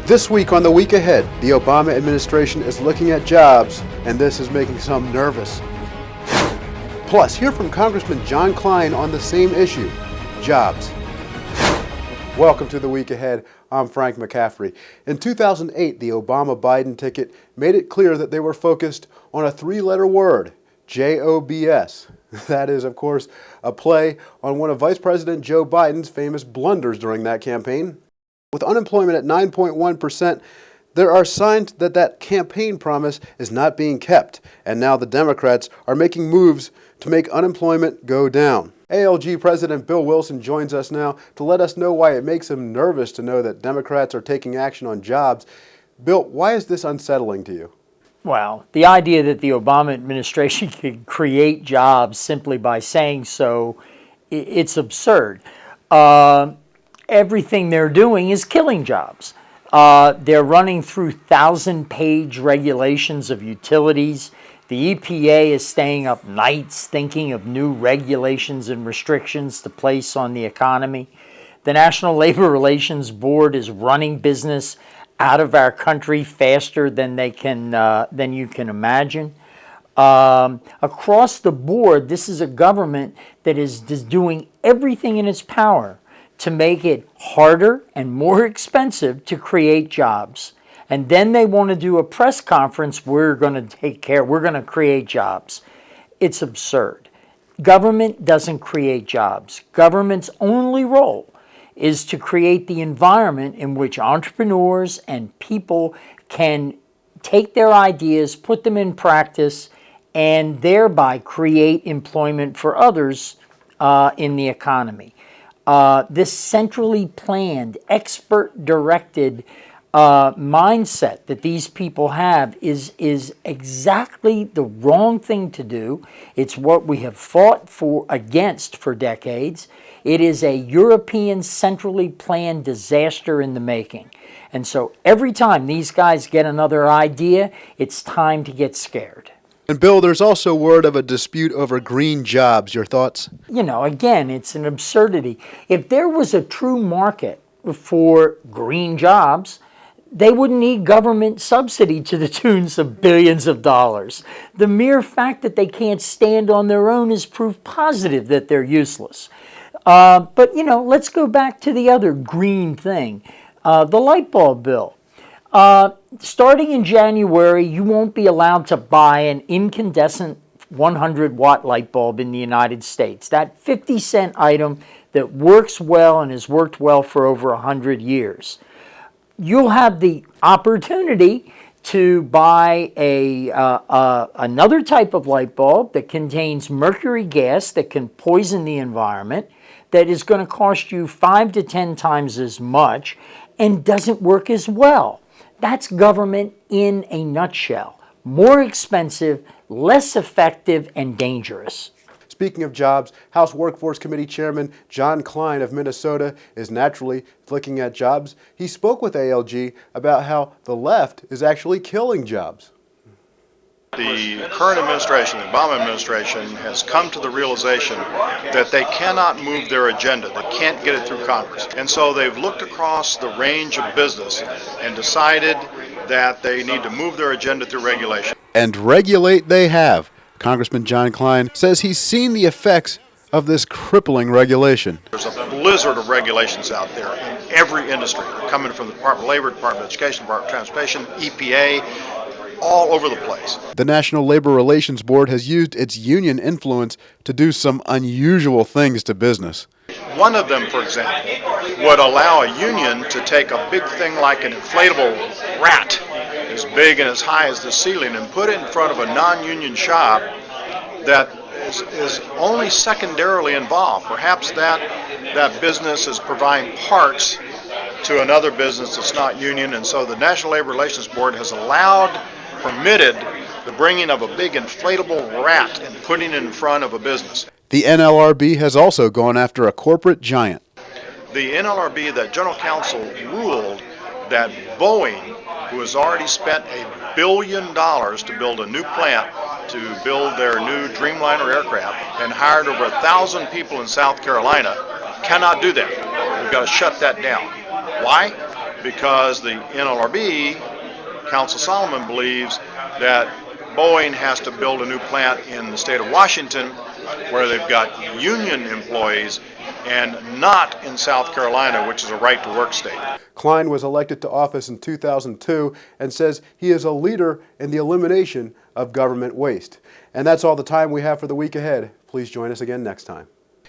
This week on The Week Ahead, the Obama administration is looking at jobs, and this is making some nervous. Plus, hear from Congressman John Kline on the same issue, jobs. Welcome to The Week Ahead. I'm Frank McCaffrey. In 2008, the Obama-Biden ticket made it clear that they were focused on a three-letter word, J-O-B-S. That is, of course, a play on one of Vice President Joe Biden's famous blunders during that campaign. With unemployment at 9.1%, there are signs that that campaign promise is not being kept, and now the Democrats are making moves to make unemployment go down. ALG President Bill Wilson joins us now to let us know why it makes him nervous to know that Democrats are taking action on jobs. Bill, why is this unsettling to you? Well, the idea that the Obama administration could create jobs simply by saying so, it's absurd. Everything they're doing is killing jobs. They're running through 1,000-page regulations of utilities. The EPA is staying up nights thinking of new regulations and restrictions to place on the economy. The National Labor Relations Board is running business out of our country faster than you can imagine. Across the board, this is a government that is doing everything in its power to make it harder and more expensive to create jobs. And then they want to do a press conference, we're going to create jobs. It's absurd. Government doesn't create jobs. Government's only role is to create the environment in which entrepreneurs and people can take their ideas, put them in practice, and thereby create employment for others in the economy. This centrally planned, expert-directed mindset that these people have is exactly the wrong thing to do. It's what we have fought against for decades. It is a European centrally planned disaster in the making. And so every time these guys get another idea, it's time to get scared. And Bill, there's also word of a dispute over green jobs. Your thoughts? Again, it's an absurdity. If there was a true market for green jobs, they wouldn't need government subsidy to the tunes of billions of dollars. The mere fact that they can't stand on their own is proof positive that they're useless. But let's go back to the other green thing, the light bulb bill. Starting in January, you won't be allowed to buy an incandescent 100-watt light bulb in the United States. That 50-cent item that works well and has worked well for over 100 years. You'll have the opportunity to buy another type of light bulb that contains mercury gas that can poison the environment, that is going to cost you 5 to 10 times as much and doesn't work as well. That's government in a nutshell. More expensive, less effective, and dangerous. Speaking of jobs, House Workforce Committee Chairman John Kline of Minnesota is naturally looking at jobs. He spoke with ALG about how the left is actually killing jobs. The current administration, the Obama administration, has come to the realization that they cannot move their agenda. They can't get it through Congress. And so they've looked across the range of business and decided that they need to move their agenda through regulation. And regulate they have. Congressman John Kline says he's seen the effects of this crippling regulation. There's a blizzard of regulations out there in every industry, coming from the Department of Labor, Department of Education, Department of Transportation, EPA, all over the place. The National Labor Relations Board has used its union influence to do some unusual things to business. One of them, for example, would allow a union to take a big thing like an inflatable rat, as big and as high as the ceiling, and put it in front of a non-union shop that is only secondarily involved. Perhaps that business is providing parts to another business that's not union, and so the National Labor Relations Board has permitted the bringing of a big inflatable rat and putting it in front of a business. The NLRB has also gone after a corporate giant. The NLRB, the General Counsel, ruled that Boeing, who has already spent $1 billion to build a new plant to build their new Dreamliner aircraft and hired over 1,000 people in South Carolina, cannot do that. We've got to shut that down. Why? because the NLRB, Council Solomon, believes that Boeing has to build a new plant in the state of Washington where they've got union employees and not in South Carolina, which is a right-to-work state. Kline was elected to office in 2002 and says he is a leader in the elimination of government waste. And that's all the time we have for the week ahead. Please join us again next time.